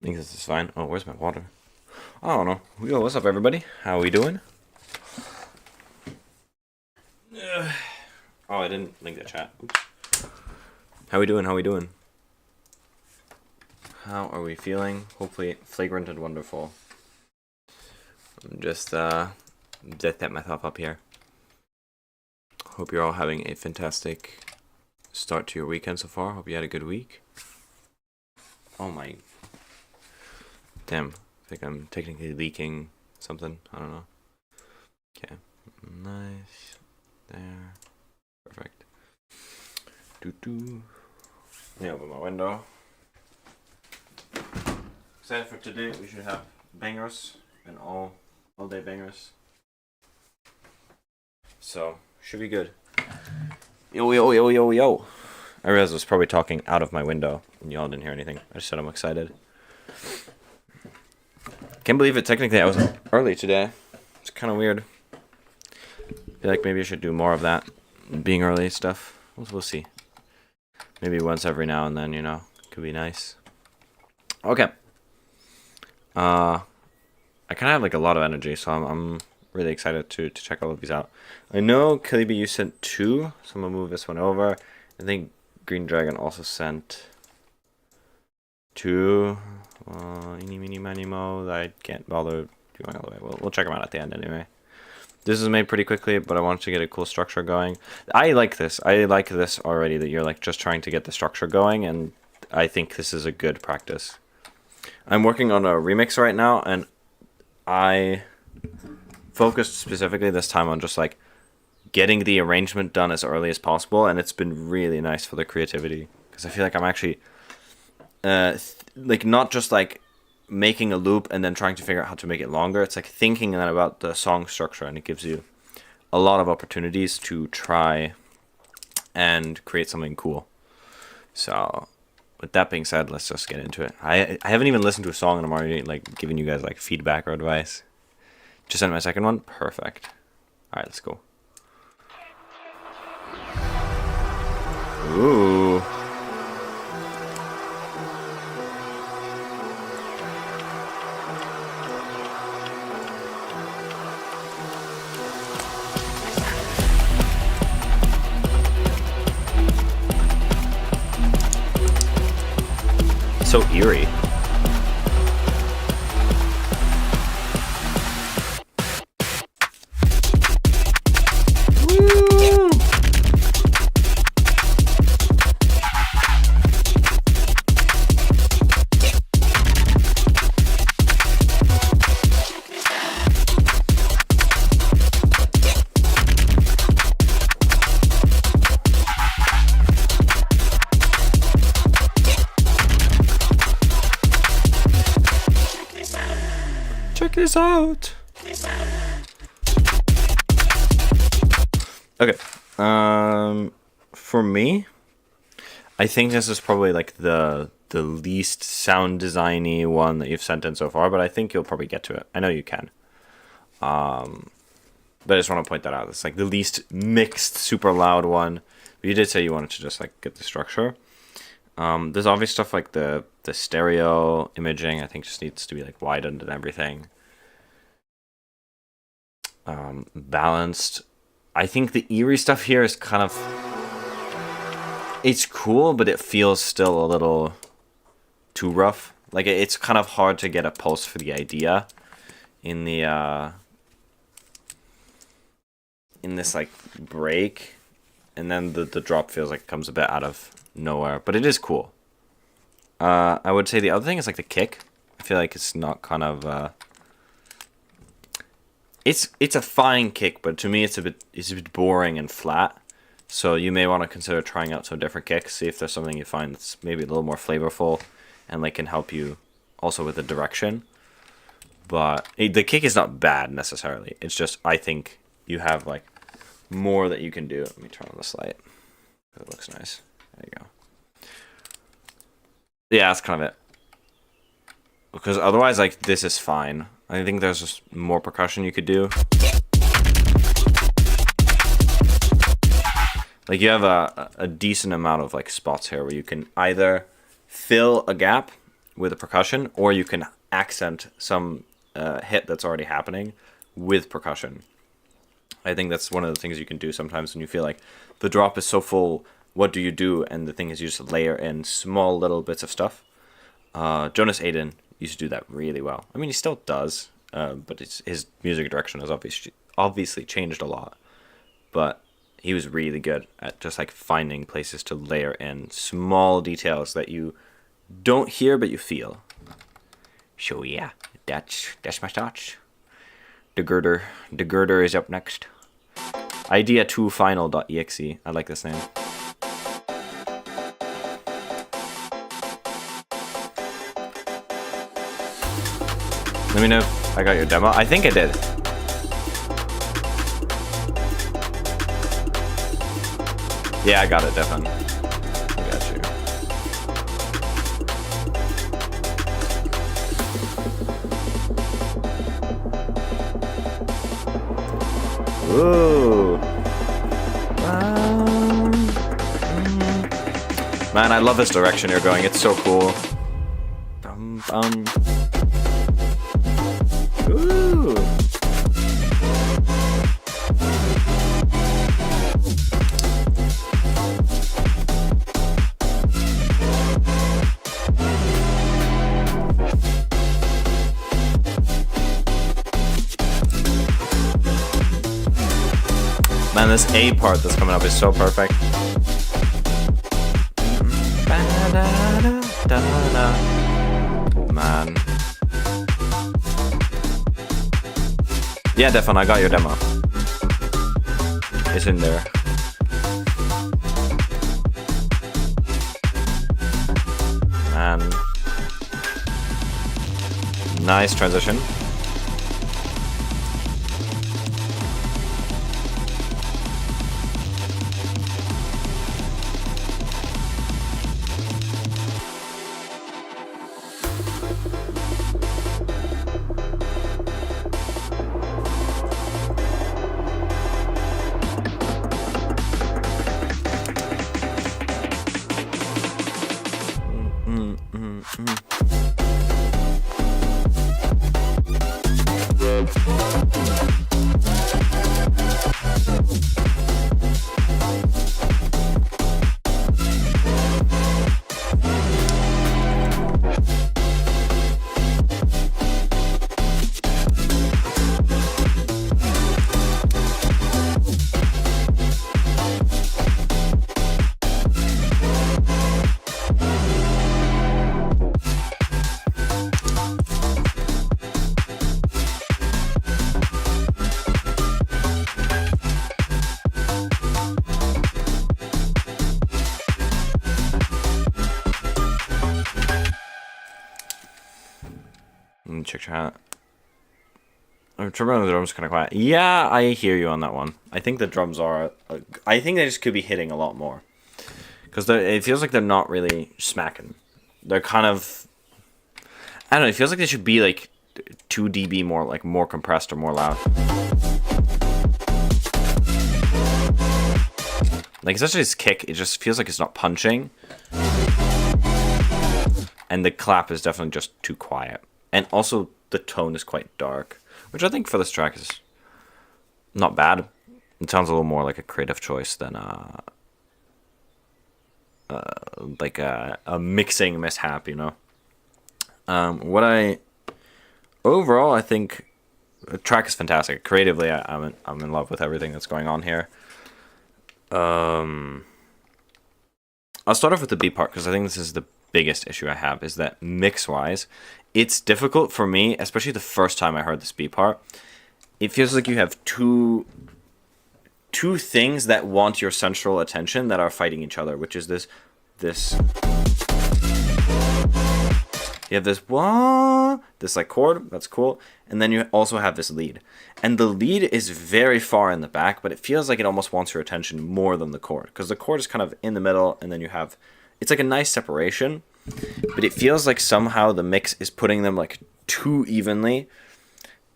think this is fine. Oh, where's my water? I don't know. Yo, what's up, everybody? How we doing? Oh, I didn't link the chat. Oops. How we doing? How we doing? How are we feeling? Hopefully flagrant and wonderful. I'm just set myself up here. Hope you're all having a fantastic start to your weekend so far. Hope you had a good week. Oh my. Damn. I think I'm technically leaking something. I don't know. Okay. Nice. There. Perfect. Let me open my window. Excited for today. We should have bangers and all day bangers. So, should be good. Yo, yo, yo, yo, yo. I realized I was probably talking out of my window and y'all didn't hear anything. I just said I'm excited. Can't believe it. Technically, I was early today. It's kind of weird. I feel like maybe I should do more of that. Being early stuff. We'll see. Maybe once every now and then, you know. Could be nice. Okay. I kind of have like a lot of energy, so I'm really excited to check all of these out. I know Kalibi, you sent 2, so I'm gonna move this one over. I think Green Dragon also sent 2. Eeny, meeny, miny, mo. I can't bother going all the way. We'll check them out at the end anyway. This is made pretty quickly, but I wanted to get a cool structure going. I like this. I like this already, that you're like just trying to get the structure going, and I think this is a good practice. I'm working on a remix right now, and I focused specifically this time on just like getting the arrangement done as early as possible, and it's been really nice for the creativity, because I feel like I'm actually like not just like making a loop and then trying to figure out how to make it longer. It's like thinking then about the song structure, and it gives you a lot of opportunities to try and create something cool. So with that being said, let's just get into it. I haven't even listened to a song, and I'm already like giving you guys like feedback or advice. Just sent my second one. Perfect. All right, let's go. Ooh. So eerie. Woo! Check this out. Okay. For me, I think this is probably like the least sound designy one that you've sent in so far, but I think you'll probably get to it. I know you can. But I just want to point that out. It's like the least mixed, super loud one. But you did say you wanted to just like get the structure. There's obvious stuff like the stereo imaging, I think just needs to be like widened and everything. Balanced. I think the eerie stuff here is kind of, it's cool, but it feels still a little too rough. Like it's kind of hard to get a pulse for the idea in the in this like break, and then the drop feels like it comes a bit out of nowhere, but it is cool. I would say the other thing is like the kick. I feel like it's not kind of it's a fine kick, but to me it's a bit boring and flat. So you may want to consider trying out some different kicks, see if there's something you find that's maybe a little more flavorful and like can help you also with the direction. But the kick is not bad necessarily. It's just I think you have like more that you can do. Let me turn on this light. It looks nice. There you go. Yeah, that's kind of it. Because otherwise, like, this is fine. I think there's just more percussion you could do. Like, you have a decent amount of, like, spots here where you can either fill a gap with a percussion, or you can accent some hit that's already happening with percussion. I think that's one of the things you can do sometimes when you feel like the drop is so full. What do you do? And the thing is, you just layer in small little bits of stuff. Jonas Aiden used to do that really well. I mean, he still does, but his music direction has obviously changed a lot. But he was really good at just like finding places to layer in small details that you don't hear but you feel. So yeah, that's my thoughts. The girder is up next. Idea2final.exe. I like this name. Let me know if I got your demo. I think I did. Yeah, I got it, definitely. I got you. Ooh. Man, I love this direction you're going. It's so cool. Ooh. Man, this A part that's coming up is so perfect. Man. Yeah, Defon, I got your demo. It's in there. Man. Nice transition. Check chat. I'm tripping on the drums kind of quiet. Yeah, I hear you on that one. I think the drums are... I think they just could be hitting a lot more. Because it feels like they're not really smacking. They're kind of... I don't know, it feels like they should be like 2 dB more, like more compressed or more loud. Like, especially this kick, it just feels like it's not punching. And the clap is definitely just too quiet. And also, the tone is quite dark, which I think for this track is not bad. It sounds a little more like a creative choice than like a mixing mishap, you know. Overall, I think the track is fantastic. Creatively, I'm in love with everything that's going on here. I'll start off with the beat part because I think this is the biggest issue I have, is that mix-wise, it's difficult for me, especially the first time I heard this beat part. It feels like you have two things that want your central attention that are fighting each other, which is this. You have this like chord, that's cool, and then you also have this lead. And the lead is very far in the back, but it feels like it almost wants your attention more than the chord, because the chord is kind of in the middle, and then you have, it's like a nice separation, but it feels like somehow the mix is putting them like too evenly.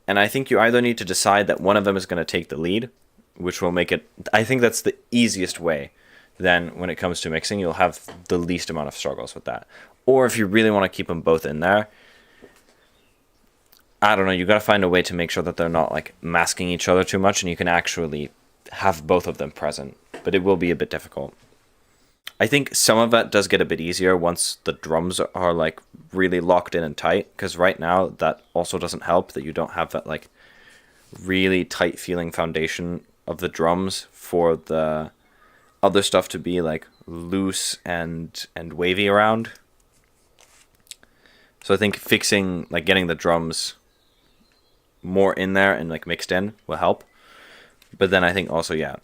And I think you either need to decide that one of them is going to take the lead, which will make it, I think that's the easiest way then when it comes to mixing, you'll have the least amount of struggles with that. Or if you really want to keep them both in there, I don't know, you got to find a way to make sure that they're not like masking each other too much, and you can actually have both of them present, but it will be a bit difficult. I think some of that does get a bit easier once the drums are like really locked in and tight, because right now that also doesn't help that you don't have that like really tight feeling foundation of the drums for the other stuff to be like loose and wavy around. So I think fixing, like getting the drums more in there and like mixed in will help. But then I think also, yeah,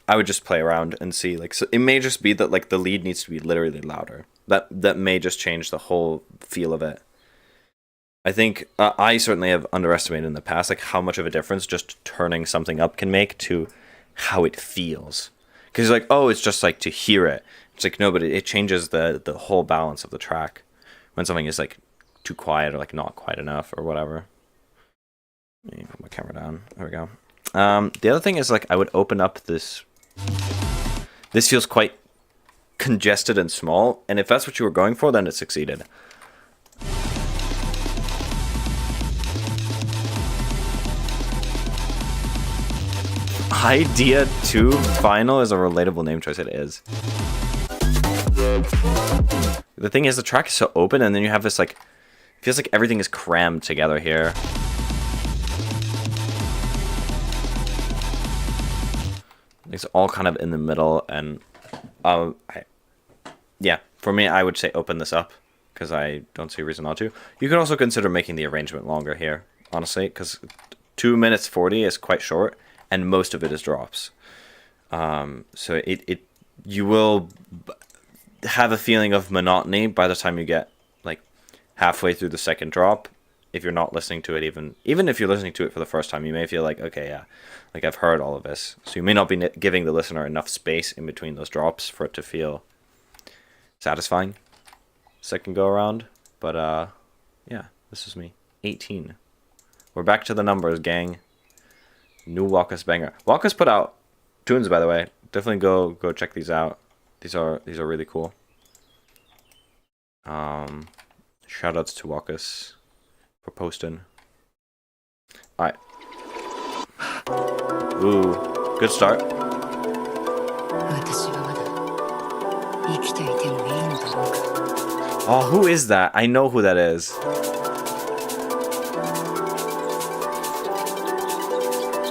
I would just play around and see, like, so it may just be that like the lead needs to be literally louder. That may just change the whole feel of it. I think I certainly have underestimated in the past like how much of a difference just turning something up can make to how it feels. Because like, oh, it's just like to hear it. It's like, no, but it changes the whole balance of the track when something is like too quiet or like not quite enough or whatever. Let me put my camera down. There we go. The other thing is like I would open up this. This feels quite congested and small, and if that's what you were going for, then it succeeded. Idea 2 Final is a relatable name choice. It is. The thing is, the track is so open, and then you have this like, it feels like everything is crammed together here. It's all kind of in the middle, and yeah, for me, I would say open this up because I don't see a reason not to. You could also consider making the arrangement longer here, honestly, because 2 minutes 40 is quite short, and most of it is drops. So you will have a feeling of monotony by the time you get like halfway through the second drop. If you're not listening to it, even if you're listening to it for the first time, you may feel like, okay, yeah, like I've heard all of this. So you may not be giving the listener enough space in between those drops for it to feel satisfying second go around. But yeah, this is me. 18. We're back to the numbers, gang. New Walkus banger. Walkus put out tunes, by the way. Definitely go check these out. These are really cool. Shoutouts to Walkus for posting. Alright. Ooh, good start. Oh, who is that? I know who that is.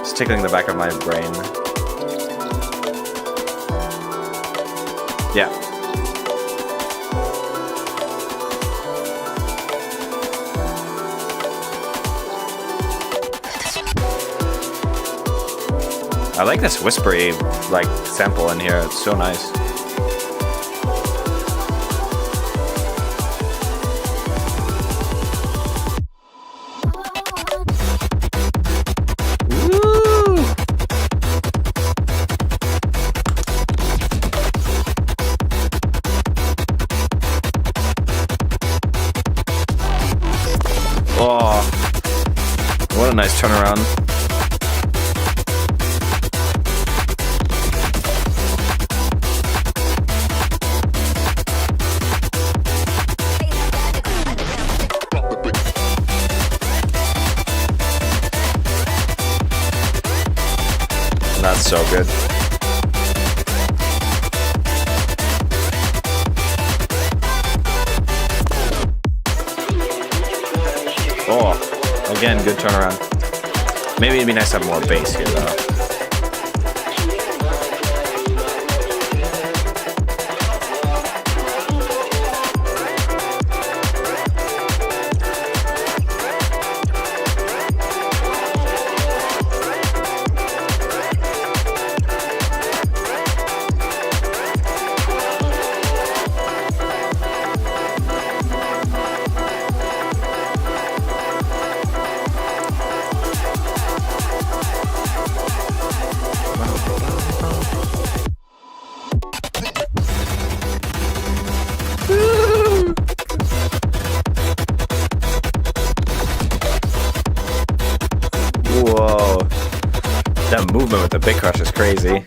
It's tickling the back of my brain. Yeah. I like this whispery like sample in here. It's so nice. Woo! Oh, what a nice turnaround. That's so good. Oh, again, good turnaround. Maybe it'd be nice to have more bass here, though. Whoa. That movement with the big crush is crazy.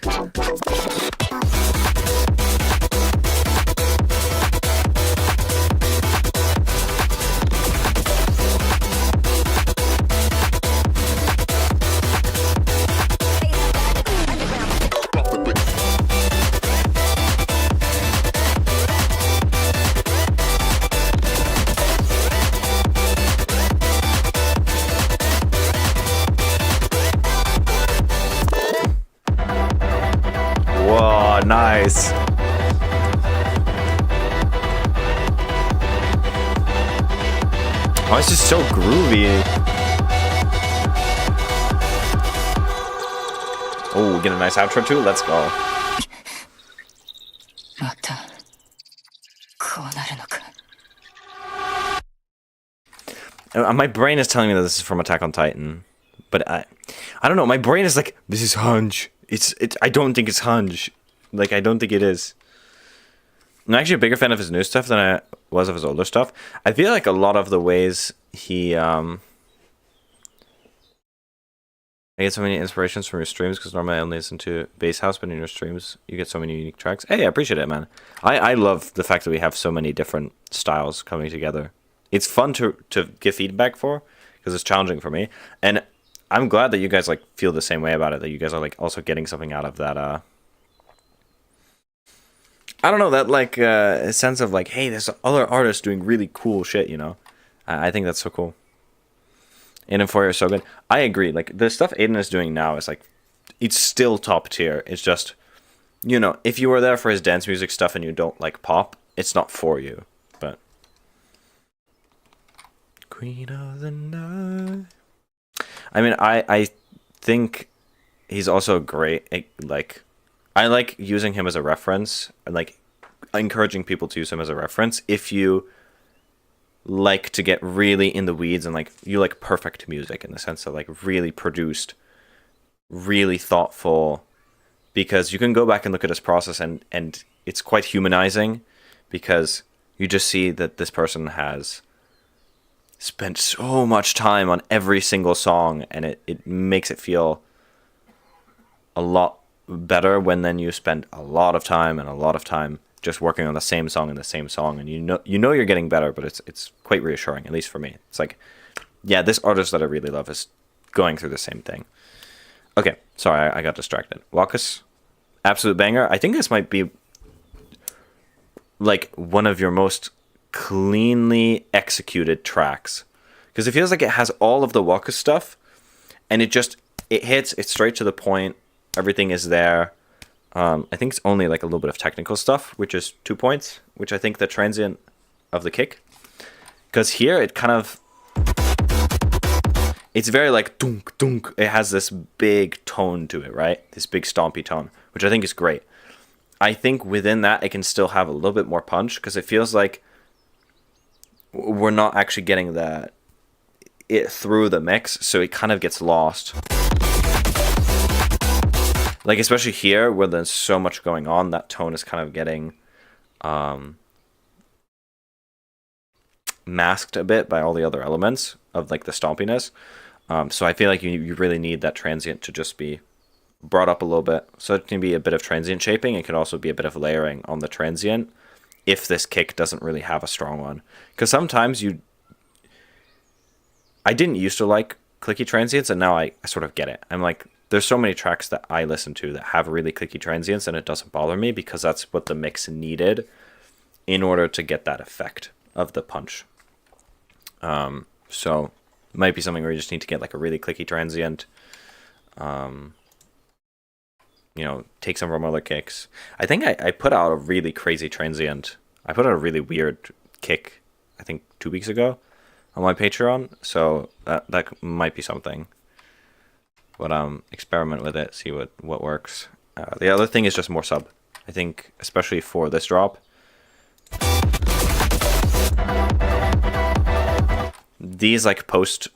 Oh, it's just so groovy. Oh, get a nice outro too? Let's go. My brain is telling me that this is from Attack on Titan, but I don't know. My brain is like, this is Hange. I don't think it's Hange. Like, I don't think it is. I'm actually a bigger fan of his new stuff than I was of his older stuff. I feel like a lot of the ways he I get so many inspirations from your streams because normally I only listen to Bass House, but in your streams you get so many unique tracks. Hey, I appreciate it, man. I love the fact that we have so many different styles coming together. It's fun to give feedback for because it's challenging for me, and I'm glad that you guys like feel the same way about it. That you guys are like also getting something out of that. I don't know, that like sense of like, hey, there's other artists doing really cool shit. You know, I think that's so cool. Aiden Foyer is so good. I agree. Like the stuff Aiden is doing now is like, it's still top tier. It's just, you know, if you were there for his dance music stuff and you don't like pop, it's not for you. But Queen of the Night. I mean, I think he's also great. Like, I like using him as a reference and like encouraging people to use him as a reference if you like to get really in the weeds and like you like perfect music in the sense of like really produced, really thoughtful, because you can go back and look at his process and it's quite humanizing because you just see that this person has spent so much time on every single song, and it makes it feel a lot better when then you spend a lot of time just working on the same song and the same song, and you know you're getting better, but it's quite reassuring, at least for me. It's like, yeah, this artist that I really love is going through the same thing. Okay, sorry, I got distracted. Walkus, absolute banger. I think this might be like one of your most cleanly executed tracks because it feels like it has all of the Walkus stuff and it hits it straight to the point. Everything is there. I think it's only like a little bit of technical stuff, which is 2 points, which I think the transient of the kick, because here it kind of, it's very like dunk dunk. It has this big tone to it, right? This big stompy tone, which I think is great. I think within that it can still have a little bit more punch because it feels like we're not actually getting it through the mix, so it kind of gets lost. Like especially here where there's so much going on, that tone is kind of getting masked a bit by all the other elements of like the stompiness. So I feel like you really need that transient to just be brought up a little bit. So it can be a bit of transient shaping. It can also be a bit of layering on the transient if this kick doesn't really have a strong one. Because sometimes I didn't used to like clicky transients, and now I sort of get it. I'm like, there's so many tracks that I listen to that have really clicky transients, and it doesn't bother me because that's what the mix needed in order to get that effect of the punch. So it might be something where you just need to get like a really clicky transient. You know, take some from other kicks. I think I put out a really crazy transient. I put out a really weird kick, I think 2 weeks ago on my Patreon. So that might be something. But experiment with it, see what works. The other thing is just more sub. I think, especially for this drop. These like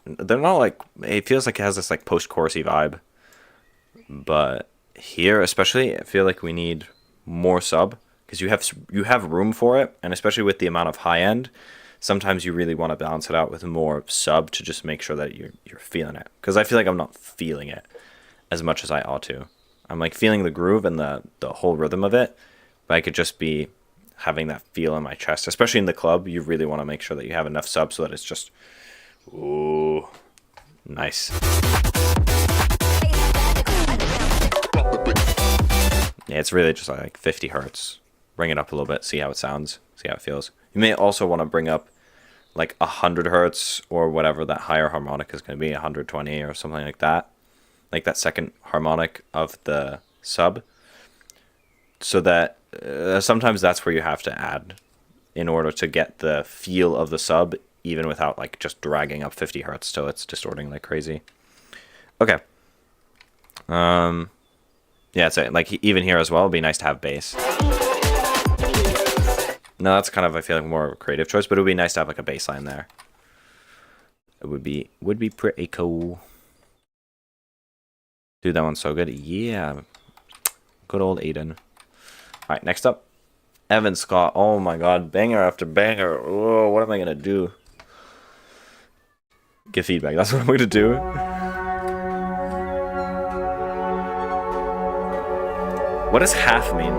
they're not like, it feels like it has this like post-chorusy vibe. But here especially, I feel like we need more sub because you have room for it, and especially with the amount of high end, sometimes you really want to balance it out with more sub to just make sure that you're feeling it. Because I feel like I'm not feeling it as much as I ought to. I'm like feeling the groove and the whole rhythm of it, but I could just be having that feel in my chest. Especially in the club, you really want to make sure that you have enough sub so that it's just, ooh, nice. Yeah, it's really just like 50 hertz. Bring it up a little bit, see how it sounds, see how it feels. You may also want to bring up like 100 hertz or whatever that higher harmonic is going to be, 120 or something like that second harmonic of the sub, so that sometimes that's where you have to add in order to get the feel of the sub even without like just dragging up 50 hertz till it's distorting like crazy. Okay. Yeah, it's like even here as well, it'd be nice to have bass. No, that's kind of, I feel like, more of a creative choice, but it would be nice to have like a bass line there. It would be pretty cool. Dude, that one's so good. Yeah. Good old Aiden. Alright, next up. Evan Scott. Oh my god. Banger after banger. Oh, what am I going to do? Give feedback. That's what I'm going to do. What does half mean?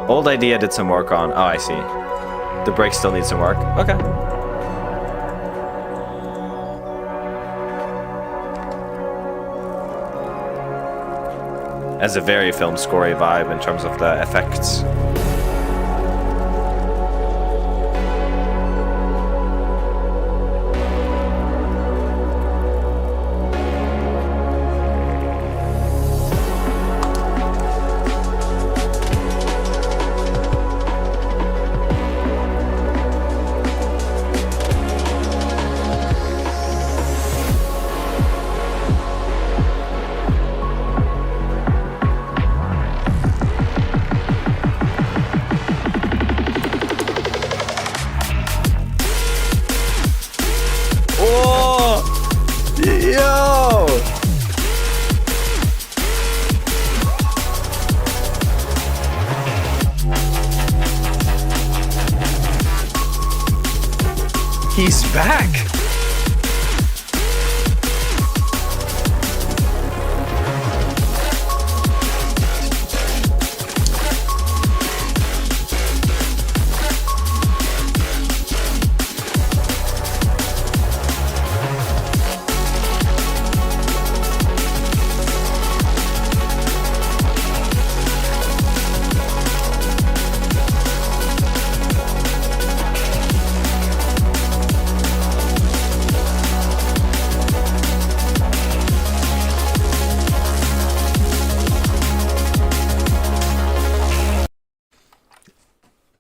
Old idea did some work on. Oh, I see. The break still needs some work. Okay. Has a very film scorey vibe in terms of the effects. He's back!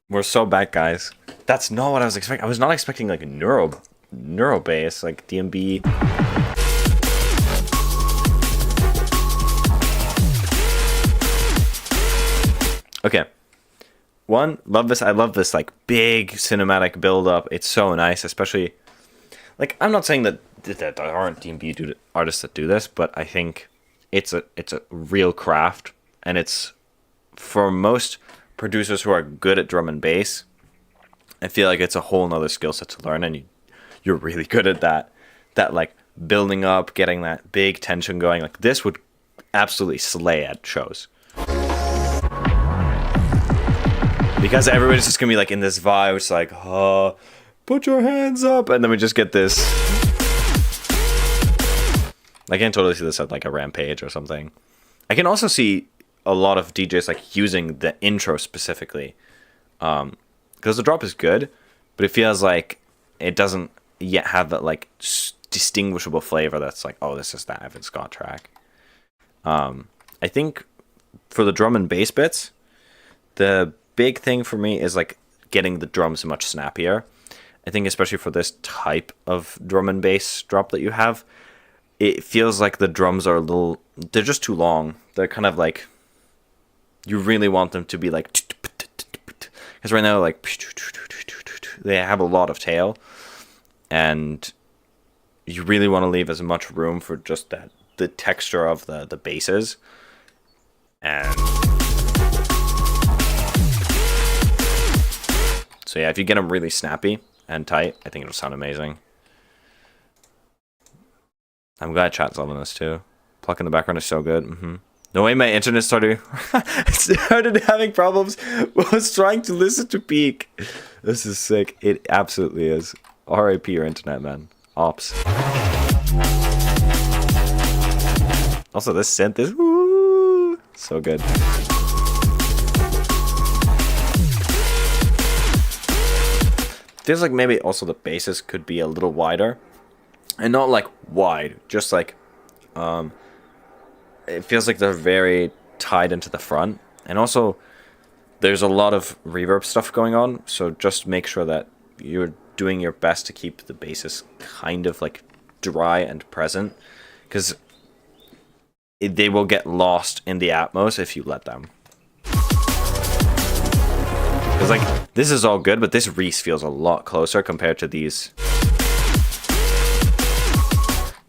We're so back, guys. That's not what I was expecting. I was not expecting like neuro bass, like DMB. Okay. One, love this. I love this like big cinematic build up. It's so nice, especially like I'm not saying that there aren't DMB artists that do this, but I think it's a real craft, and it's for most producers who are good at drum and bass, I feel like it's a whole nother skill set to learn, and you're really good at that like building up, getting that big tension going. Like this would absolutely slay at shows, because everybody's just gonna be like in this vibe. It's like, oh, put your hands up, and then we just get this. I can totally see this at like a Rampage or something. I can also see a lot of DJs like using the intro specifically, because the drop is good, but it feels like it doesn't yet have that like distinguishable flavor that's like, oh, this is that Evan Scott track. I think for the drum and bass bits, the big thing for me is like getting the drums much snappier. I think especially for this type of drum and bass drop that you have, it feels like the drums are they're just too long. They're kind of like, you really want them to be like, because right now like they have a lot of tail, and you really want to leave as much room for just that the texture of the basses. And so yeah, if you get them really snappy and tight, I think it'll sound amazing. I'm glad chat's loving this too. Pluck in the background is so good. No way my internet started having problems while I was trying to listen to Peak. This is sick. It absolutely is. RIP your internet, man. Ops. Also, this synth is woo, so good. Feels like maybe also the basses could be a little wider. And not like wide, just like it feels like they're very tied into the front, and also there's a lot of reverb stuff going on, so just make sure that you're doing your best to keep the basses kind of like dry and present, because they will get lost in the Atmos if you let them. Because like this is all good, but this Reese feels a lot closer compared to these.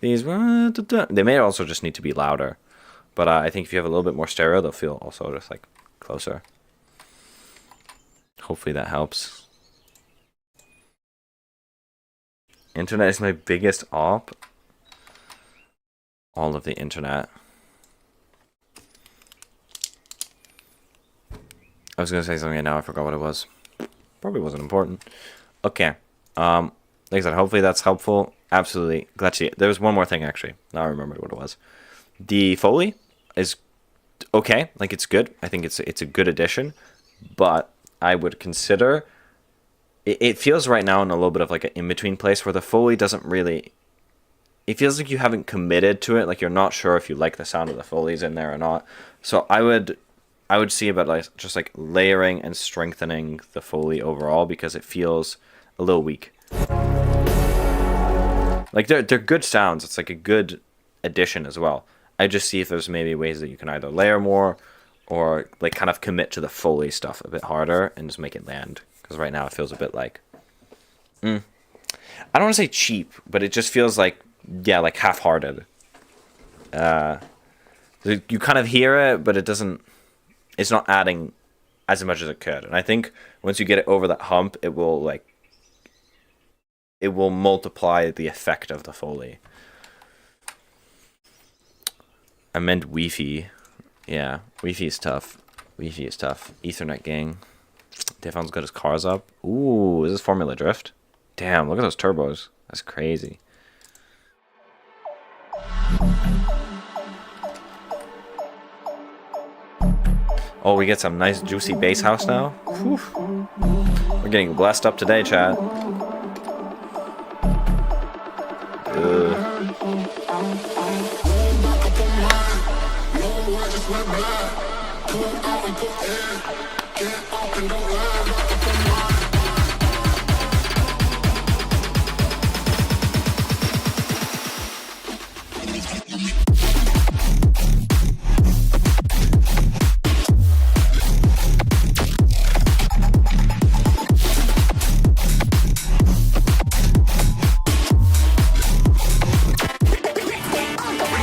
They may also just need to be louder, but I think if you have a little bit more stereo, they'll feel also just like closer. Hopefully that helps. Internet is my biggest op. All of the internet. I was gonna say something and now I forgot what it was. Probably wasn't important. Okay. Like I said, hopefully that's helpful. Absolutely. Glad to see it. There was one more thing actually. Now I remembered what it was. The Foley is okay. Like it's good. I think it's a good addition. But I would consider it feels right now in a little bit of like an in-between place where the Foley doesn't really, it feels like you haven't committed to it, like you're not sure if you like the sound of the Foleys in there or not. So I would see about like just like layering and strengthening the Foley overall, because it feels a little weak. Like they're good sounds. It's like a good addition as well. I just see if there's maybe ways that you can either layer more or like kind of commit to the Foley stuff a bit harder and just make it land. Because right now it feels a bit like, I don't want to say cheap, but it just feels like, yeah, like half-hearted. You kind of hear it, but it doesn't, it's not adding as much as it could. And I think once you get it over that hump, it will multiply the effect of the Foley. I meant Wi-Fi. Yeah, Wi-Fi is tough. Wi-Fi is tough. Ethernet gang. Devon's got his cars up. Ooh, is this Formula Drift? Damn, look at those turbos. That's crazy. Oh, we get some nice juicy bass house now. Whew. We're getting blessed up today, chat.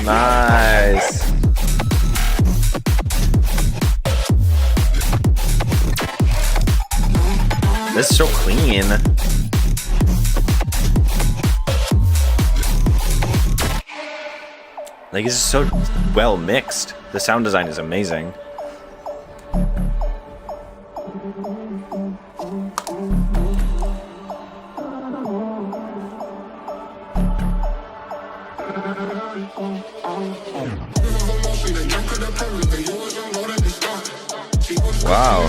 Nice. This is so clean. Like, this is so well mixed. The sound design is amazing. Wow.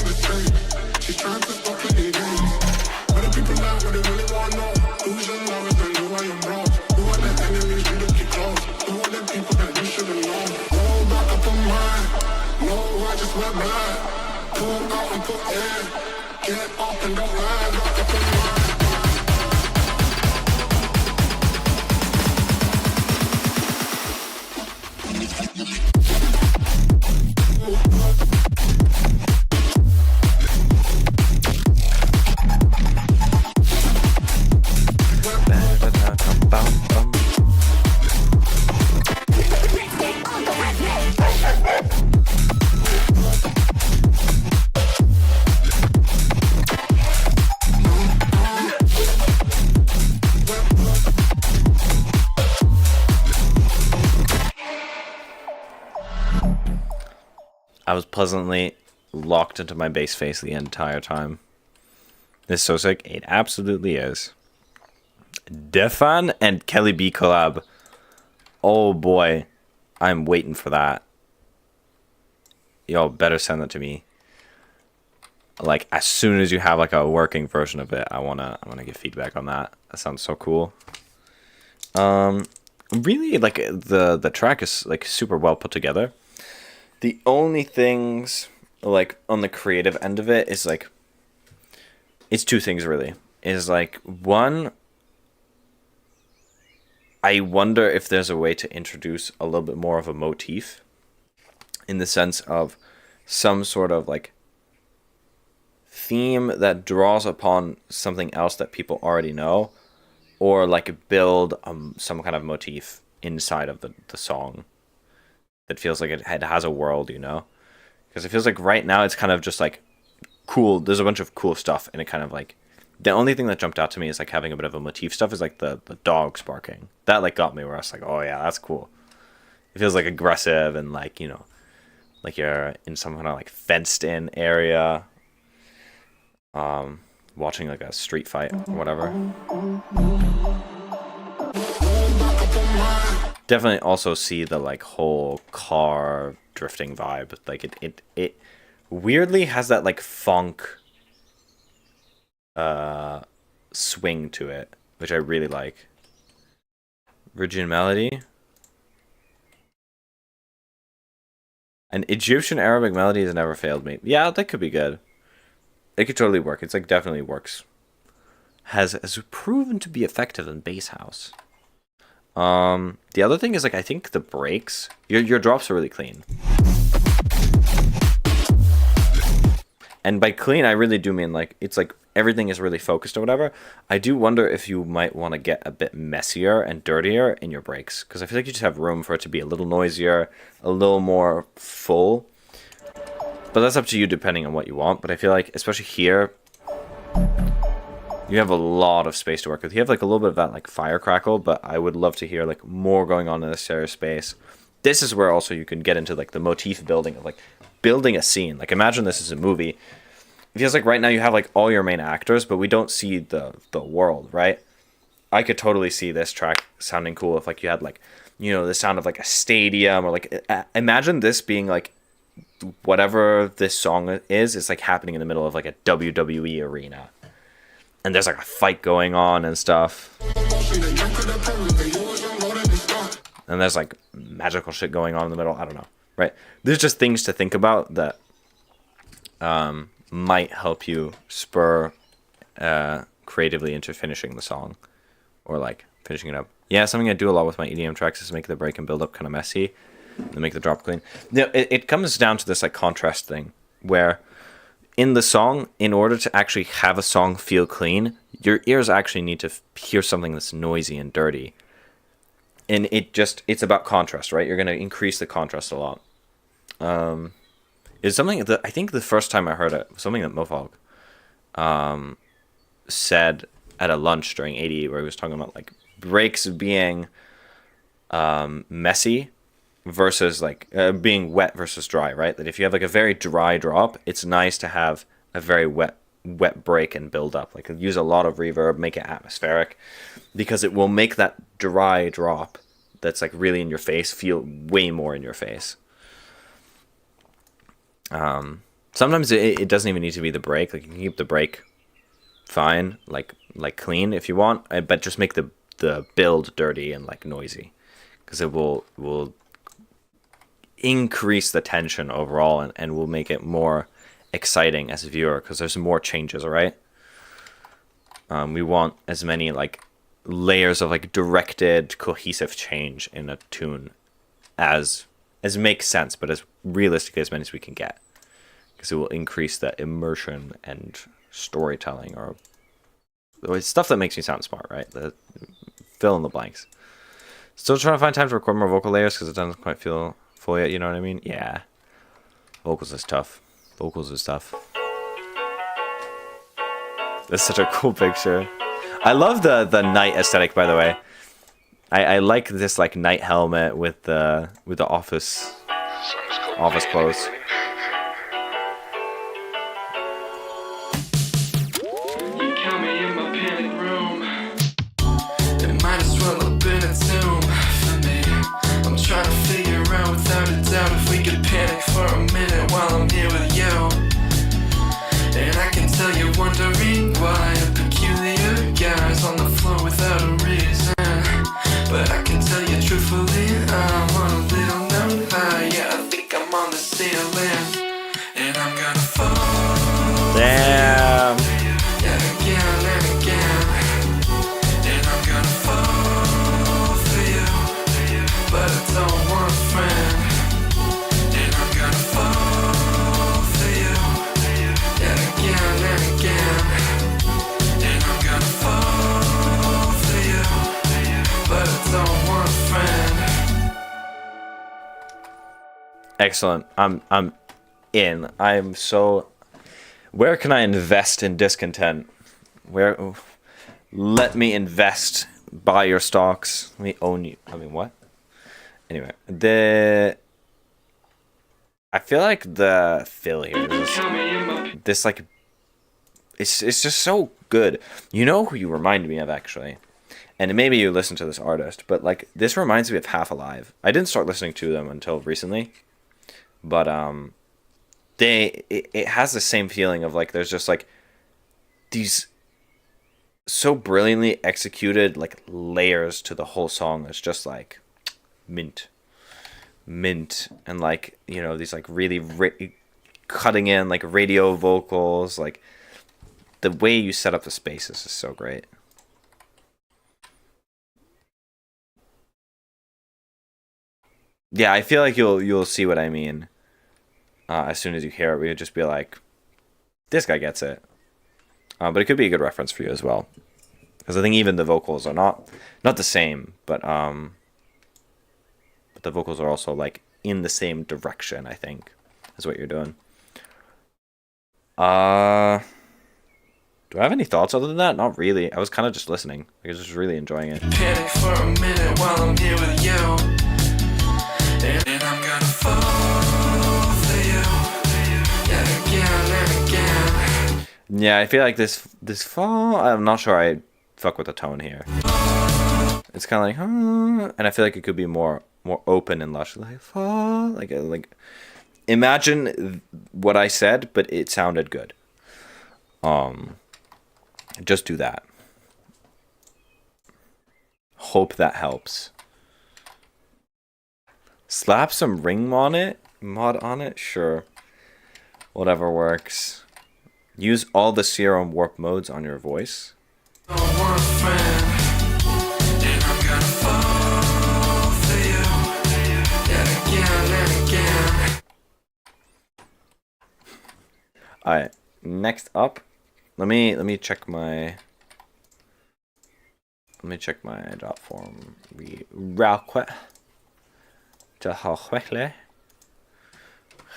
I was pleasantly locked into my bass face the entire time. This is so sick. It absolutely is. Defan and Kelly B collab. Oh boy. I'm waiting for that. Yo, better send that to me. Like, as soon as you have like a working version of it, I wanna get feedback on that. That sounds so cool. Really, like, the track is like super well put together. The only things, like, on the creative end of it is, like, it's two things, really. is like, one, I wonder if there's a way to introduce a little bit more of a motif in the sense of some sort of like theme that draws upon something else that people already know, or like build some kind of motif inside of the song that feels like it has a world, you know? Because it feels like right now it's kind of just like cool. There's a bunch of cool stuff, and it kind of like, the only thing that jumped out to me is like having a bit of a motif stuff is like the dogs barking. That like got me where I was like, oh yeah, that's cool. It feels like aggressive and like, you know, like you're in some kind of like fenced in area, watching like a street fight or whatever. Definitely also see the like whole car drifting vibe. Like it weirdly has that like funk swing to it, which I really like. Virgin melody. An Egyptian Arabic melody has never failed me. Yeah, that could be good. It could totally work. It's like definitely works. Has proven to be effective in bass house. The other thing is like I think the breaks, your drops are really clean. And by clean, I really do mean like it's like everything is really focused or whatever. I do wonder if you might want to get a bit messier and dirtier in your breaks, because I feel like you just have room for it to be a little noisier, a little more full. But that's up to you depending on what you want. But I feel like, especially here, you have a lot of space to work with. You have like a little bit of that like fire crackle, but I would love to hear like more going on in this area of space. This is where also you can get into like the motif building of like building a scene. Like imagine this is a movie. It feels like right now you have like all your main actors, but we don't see the world, right? I could totally see this track sounding cool if like you had like, you know, the sound of like a stadium, or like imagine this being like whatever this song is, it's like happening in the middle of like a WWE arena. And there's like a fight going on and stuff. And there's like magical shit going on in the middle. I don't know. Right? There's just things to think about that might help you spur creatively into finishing the song. Or like finishing it up. Yeah, something I do a lot with my EDM tracks is make the break and build up kind of messy. And make the drop clean. Now, it comes down to this like contrast thing. Where in the song, in order to actually have a song feel clean, your ears actually need to hear something that's noisy and dirty. And it's about contrast, right? You're going to increase the contrast a lot. It's something that I think the first time I heard it, something that Mofog said at a lunch during 88, where he was talking about like breaks being messy versus like being wet versus dry, right? That if you have like a very dry drop, it's nice to have a very wet break and build up. Like use a lot of reverb, make it atmospheric, because it will make that dry drop that's like really in your face feel way more in your face. Sometimes it doesn't even need to be the break. Like you can keep the break fine, like clean if you want, but just make the build dirty and like noisy, because it will increase the tension overall and will make it more exciting as a viewer, because there's more changes, all right? We want as many like layers of like directed cohesive change in a tune as makes sense, but as realistic as many as we can get, because it will increase the immersion and storytelling, or stuff that makes me sound smart, right? The fill in the blanks. Still trying to find time to record more vocal layers because it doesn't quite feel full yet, you know what I mean? Yeah. Vocals is tough. That's such a cool picture. I love the night aesthetic, by the way. I like this like night helmet with the office clothes. For a minute while I'm here with you, and I can tell you're wondering why a peculiar guy's on the floor without a reason, but I can tell you truthfully, I'm on a little known high. Yeah, I think I'm on the ceiling, and I'm gonna fall. Damn. And again and again. Excellent. I'm in. I'm so. Where can I invest in discontent? Where? Let me invest. Buy your stocks. Let me own you. I mean, what? Anyway, I feel like the fill here, this like, it's just so good. You know who you remind me of, actually, and maybe you listen to this artist, but like this reminds me of Half Alive. I didn't start listening to them until recently, but it has the same feeling of like there's just like these so brilliantly executed like layers to the whole song. It's just like mint, and like, you know, these like really cutting in like radio vocals. Like the way you set up the spaces is so great. Yeah, I feel like you'll see what I mean as soon as you hear it. We would just be like, this guy gets it. But it could be a good reference for you as well, because I think even the vocals are not the same, but the vocals are also like in the same direction, I think, is what you're doing. Do I have any thoughts other than that? Not really. I was kind of just listening. I was just really enjoying it. Panic for a minute while I'm here with you, and I'm gonna fall for you, yet again and again. Yeah, I feel like this fall. I'm not sure I fuck with the tone here. It's kind of like, and I feel like it could be more open and lush, like fall, like imagine what I said, but it sounded good. Just do that. Hope that helps. Slap some ring mod on it, sure. Whatever works. Use all the serum warp modes on your voice. Alright, next up, let me check my drop form real quick. Just how quickly.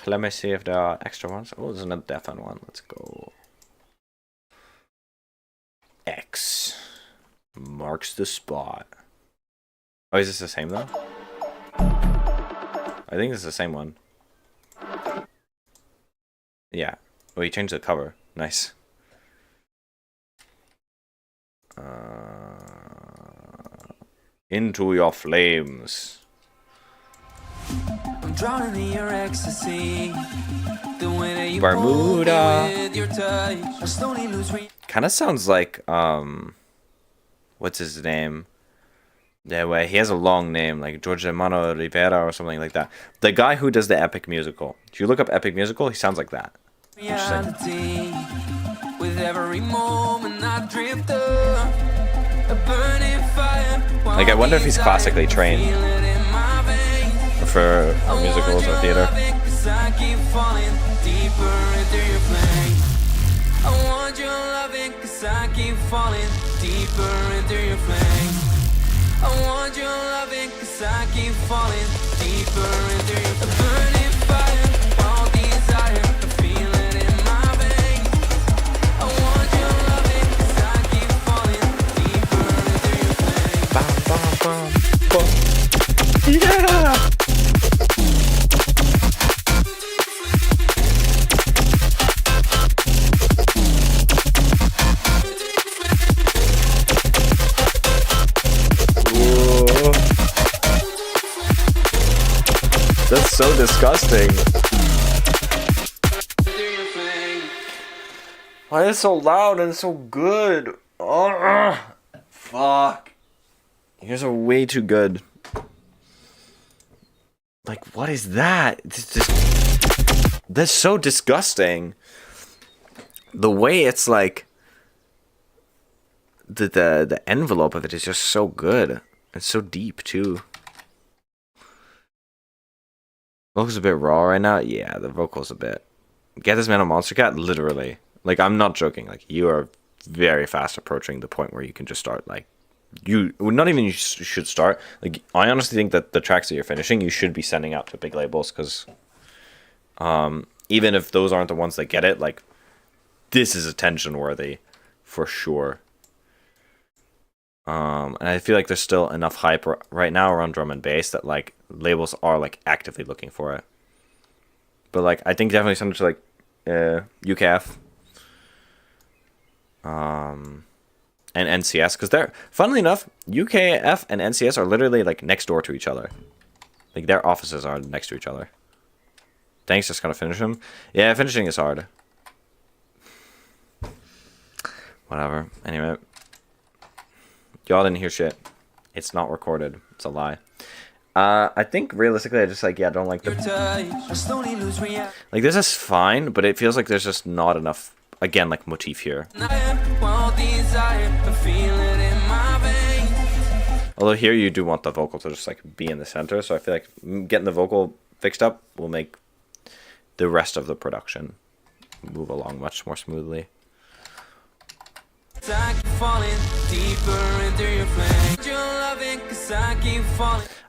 Let me see if there are extra ones. Oh, there's another deafened one. Let's go. X marks the spot. Oh, is this the same though? I think it's the same one. Yeah. Oh, he changed the cover. Nice. Into your flames. I'm drowning in your ecstasy. The way that you Bermuda. with your touch. I slowly lose Kind of sounds like what's his name? Yeah, well, he has a long name, like George Hermano Rivera or something like that. The guy who does the Epic Musical. If you look up Epic Musical, he sounds like that. reality. With every moment I drift up, a burning fire. Like, I wonder if he's classically trained for musicals or theater. I keep falling deeper into your flame. I want your loving, 'cause I keep falling deeper into your flame. I want your loving, 'cause I keep falling deeper into your burning fire. All desire, I feel it in my veins. I want your loving, 'cause I keep falling deeper into your flame. Bam, bam, bam, bam. Yeah! That's so disgusting. Why is it so loud and so good? Oh, fuck. Yours are way too good. Like, what is that? That's so disgusting. The way it's like the envelope of it is just so good. It's so deep too. Vocals a bit raw right now. Yeah, the vocals a bit. Get This Man a Monster Cat, literally. Like, I'm not joking. Like, you are very fast approaching the point where you can just start, like, not even you should start. Like, I honestly think that the tracks that you're finishing, you should be sending out to big labels, because Even if those aren't the ones that get it, like, this is attention worthy for sure. And I feel like there's still enough hype right now around drum and bass that like labels are like actively looking for it. But like I think definitely something to like UKF and NCS, because they're, funnily enough, UKF and NCS are literally like next door to each other. Like their offices are next to each other. Thanks, just gotta finish them. Yeah, finishing is hard. Whatever. Anyway. Y'all didn't hear shit. It's not recorded. It's a lie. I think realistically I just like, yeah, I don't like the... Like this is fine, but it feels like there's just not enough, again, like motif here. Although here you do want the vocal to just like be in the center, so I feel like getting the vocal fixed up will make the rest of the production move along much more smoothly.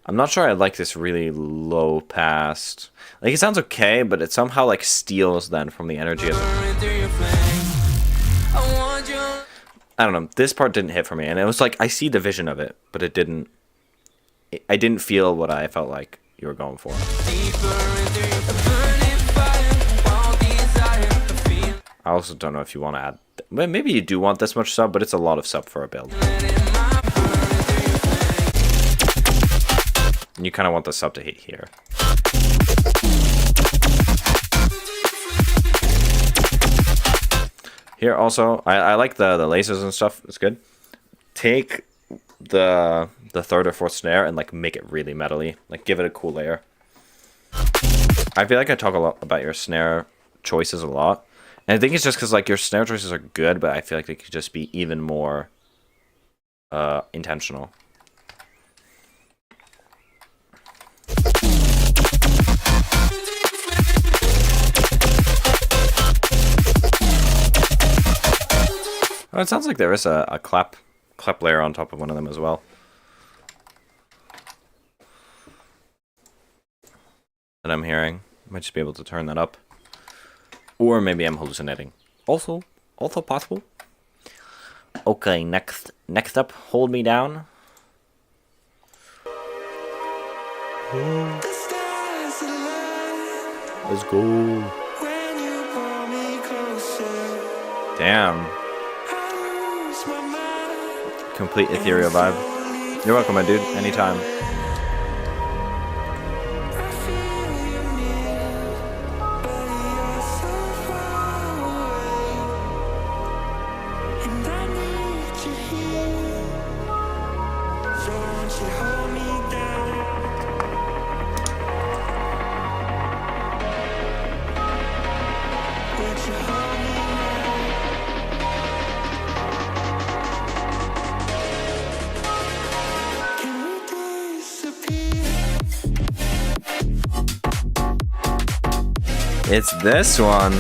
I'm not sure I like this really low pass. Like it sounds okay, but it somehow like steals then from the energy of it. I don't know. This part didn't hit for me, and it was like I see the vision of it, but it didn't. I didn't feel what I felt like you were going for. I also don't know if you want to add... Well, maybe you do want this much sub, but it's a lot of sub for a build. And you kind of want the sub to hit here. Here also, I like the lasers and stuff. It's good. Take the third or fourth snare and like make it really metally. Like give it a cool layer. I feel like I talk a lot about your snare choices a lot. And I think it's just because like your snare choices are good, but I feel like they could just be even more intentional. Oh, it sounds like there is a clap layer on top of one of them as well. That I'm hearing. Might just be able to turn that up. Or maybe I'm hallucinating. Also possible. Okay, next up, Hold Me Down. Let's go. Damn. Complete ethereal vibe. You're welcome, my dude. Anytime. It's this one.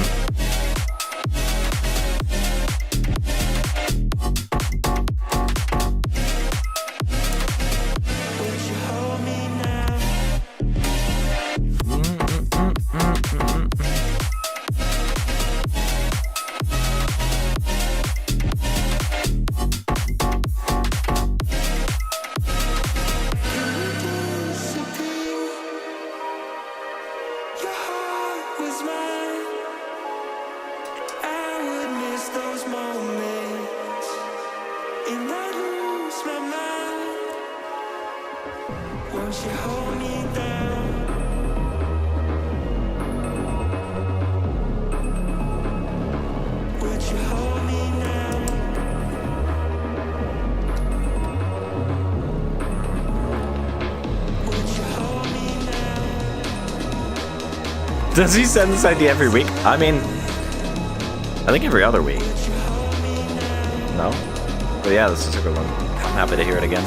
Does he send this idea every week? I mean, I think every other week. No? But yeah, this is a good one. I'm happy to hear it again.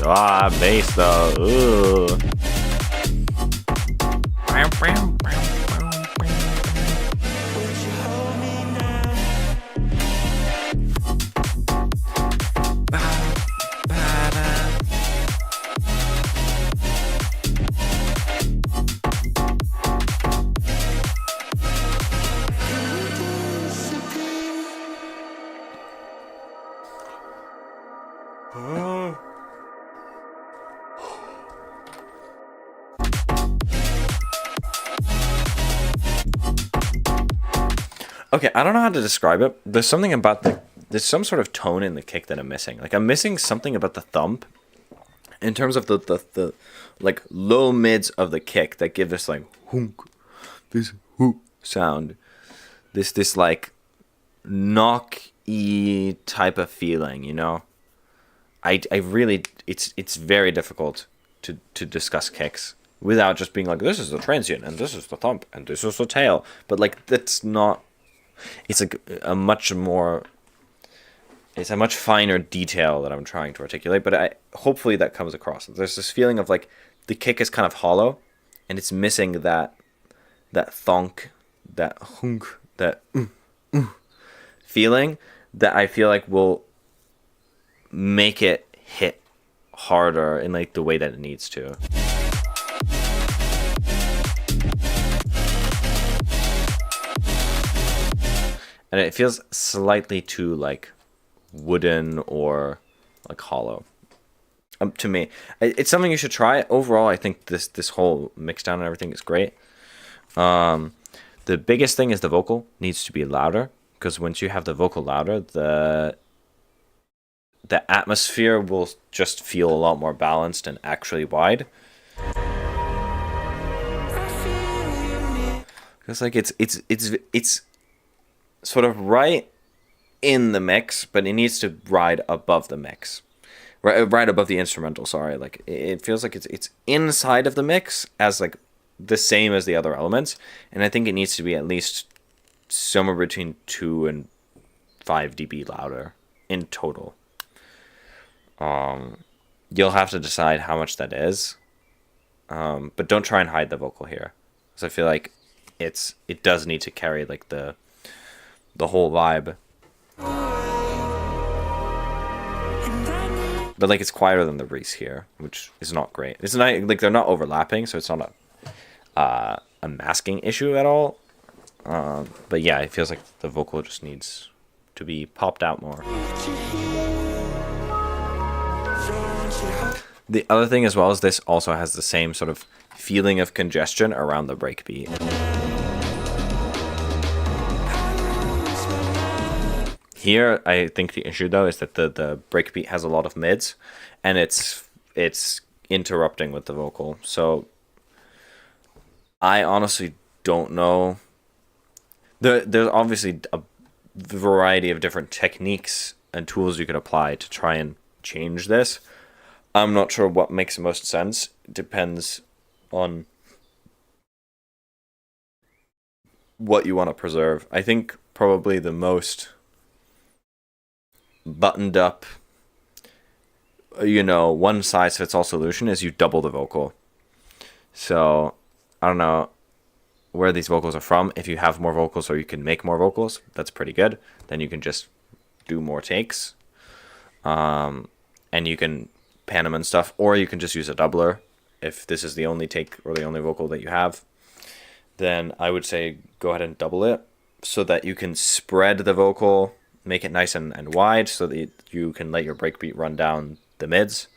Ah, bass though. Ooh. Okay, I don't know how to describe it. There's something about there's some sort of tone in the kick that I'm missing. Like, I'm missing something about the thump in terms of the like low mids of the kick that give this like hunk, this hoop sound. This like knock-y type of feeling, you know? I really it's very difficult to discuss kicks without just being like, this is the transient and this is the thump and this is the tail. But like, that's not, it's like a much more, it's a much finer detail that I'm trying to articulate, but hopefully that comes across. There's this feeling of like the kick is kind of hollow and it's missing that thonk, that hunk, that feeling that I feel like will make it hit harder in like the way that it needs to. And it feels slightly too like wooden or like hollow to me. It's something you should try. Overall, I think this whole mix down and everything is great. The biggest thing is the vocal needs to be louder, because once you have the vocal louder, the atmosphere will just feel a lot more balanced and actually wide. Because like it's sort of right in the mix, but it needs to ride above the mix, right above the instrumental. Sorry, like it feels like it's inside of the mix as like the same as the other elements, and I think it needs to be at least somewhere between 2 and 5 dB louder in total. You'll have to decide how much that is, but don't try and hide the vocal here, because I feel like it does need to carry like the whole vibe. But like, it's quieter than the Reese here, which is not great. It's not like they're not overlapping, so it's not a masking issue at all. But yeah, it feels like the vocal just needs to be popped out more. The other thing as well is this also has the same sort of feeling of congestion around the breakbeat. Here, I think the issue though is that the breakbeat has a lot of mids, and it's interrupting with the vocal. So I honestly don't know. There's obviously a variety of different techniques and tools you could apply to try and change this. I'm not sure what makes the most sense. It depends on what you want to preserve. I think probably the most buttoned up, one size fits all solution is you double the vocal. So I don't know where these vocals are from. If you have more vocals or you can make more vocals, that's pretty good. Then you can just do more takes, and you can pan them and stuff, or you can just use a doubler. If this is the only take or the only vocal that you have, then I would say go ahead and double it so that you can spread the vocal, make it nice and wide, so that you can let your breakbeat run down the mids,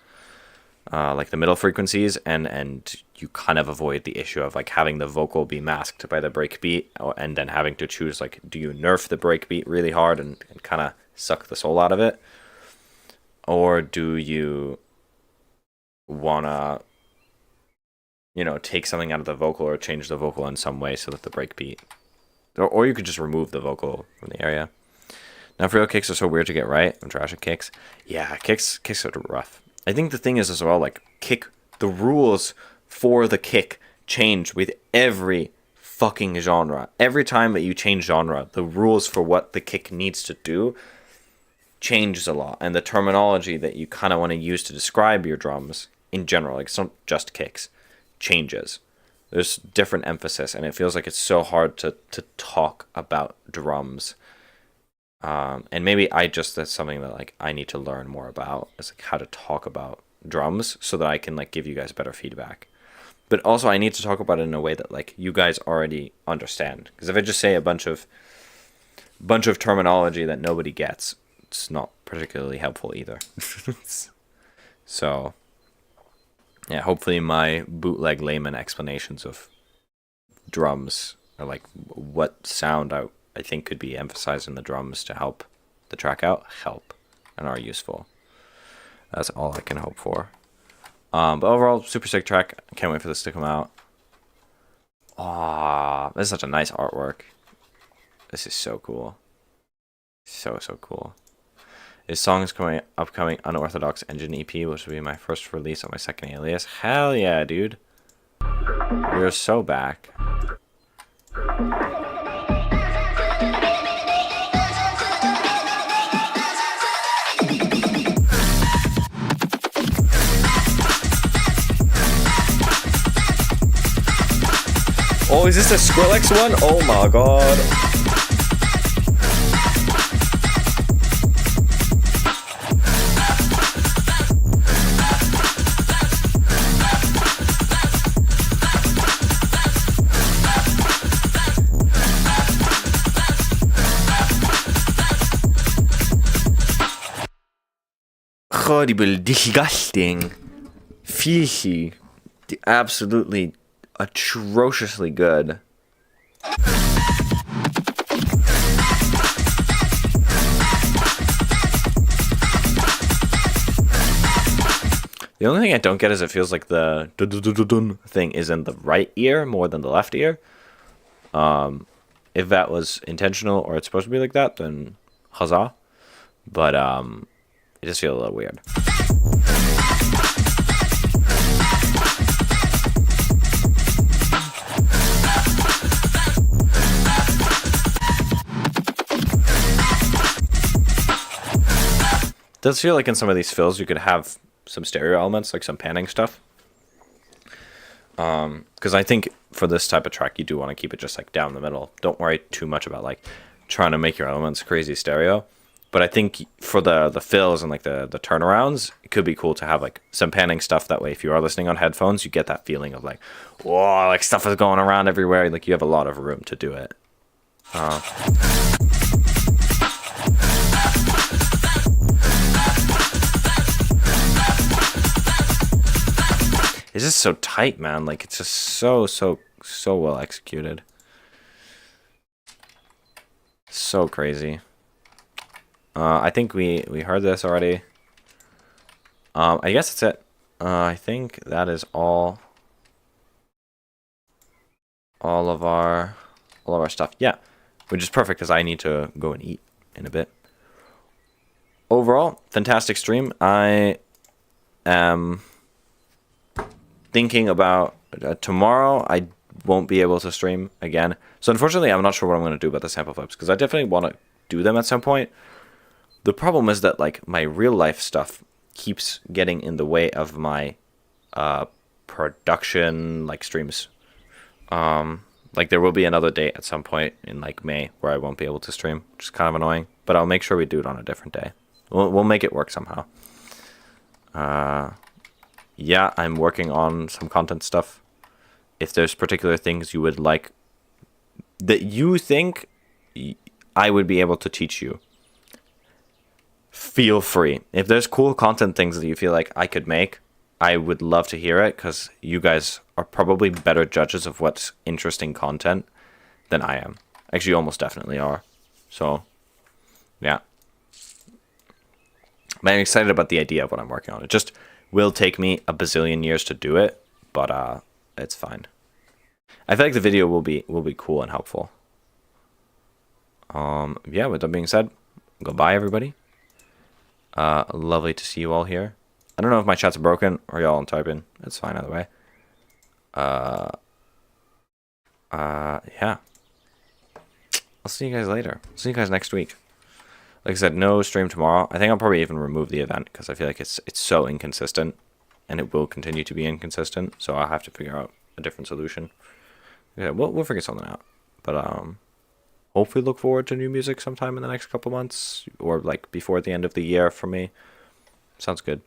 like the middle frequencies, and you kind of avoid the issue of like having the vocal be masked by the breakbeat, and then having to choose like, do you nerf the breakbeat really hard and kind of suck the soul out of it, or do you wanna take something out of the vocal or change the vocal in some way so that the breakbeat, or you could just remove the vocal from the area. Now, for real, kicks are so weird to get right. I'm trash at kicks. Yeah, kicks are rough. I think the thing is as well, like, the rules for the kick change with every fucking genre. Every time that you change genre, the rules for what the kick needs to do changes a lot, and the terminology that you kind of want to use to describe your drums in general, like it's not just kicks, changes. There's different emphasis, and it feels like it's so hard to talk about drums. And maybe that's something that like I need to learn more about, is like how to talk about drums so that I can like give you guys better feedback. But also I need to talk about it in a way that like you guys already understand. Because if I just say a bunch of terminology that nobody gets, it's not particularly helpful either. So yeah, hopefully my bootleg layman explanations of drums, or like what sound I think could be emphasized in the drums to help the track out, and are useful. That's all I can hope for. But overall, super sick track. I can't wait for this to come out. Ah, this is such a nice artwork. This is so cool. So cool. This song is upcoming Unorthodox Engine EP, which will be my first release on my second alias. Hell yeah, dude. We're so back. Oh, is this a Skrillex one? Oh my god. Horrible, disgusting, filthy, absolutely atrociously good. The only thing I don't get is it feels like the dun thing is in the right ear more than the left ear. If that was intentional or it's supposed to be like that, then huzzah. But it just feels a little weird. It does feel like in some of these fills you could have some stereo elements, like some panning stuff. Because I think for this type of track you do want to keep it just like down the middle. Don't worry too much about like trying to make your elements crazy stereo. But I think for the fills and like the turnarounds, it could be cool to have like some panning stuff. That way, if you are listening on headphones, you get that feeling of like, whoa, like stuff is going around everywhere. Like you have a lot of room to do it. It's just so tight, man. Like it's just so well executed. So crazy. I think we heard this already. I guess that's it. I think that is all of our stuff. Yeah, which is perfect because I need to go and eat in a bit. Overall, fantastic stream. I am thinking about tomorrow. I won't be able to stream again, so unfortunately, I'm not sure what I'm going to do about the sample flips because I definitely want to do them at some point. The problem is that like my real life stuff keeps getting in the way of my production like streams. Like there will be another date at some point in like May where I won't be able to stream, which is kind of annoying, but I'll make sure we do it on a different day. We'll make it work somehow. Yeah, I'm working on some content stuff. If there's particular things you would like that you think I would be able to teach you, feel free. If there's cool content things that you feel like I could make, I would love to hear it because you guys are probably better judges of what's interesting content than I am. Actually, you almost definitely are. So, yeah. But I'm excited about the idea of what I'm working on. It just will take me a bazillion years to do it, but it's fine. I feel like the video will be cool and helpful. Yeah, with that being said, goodbye everybody. Lovely to see you all here. I don't know if my chat's broken or y'all typing. It's fine either way. Yeah. I'll see you guys later. See you guys next week. Like I said, no stream tomorrow. I think I'll probably even remove the event because I feel like it's so inconsistent, and it will continue to be inconsistent. So I'll have to figure out a different solution. Yeah, we'll figure something out. But hopefully look forward to new music sometime in the next couple months, or like before the end of the year for me. Sounds good.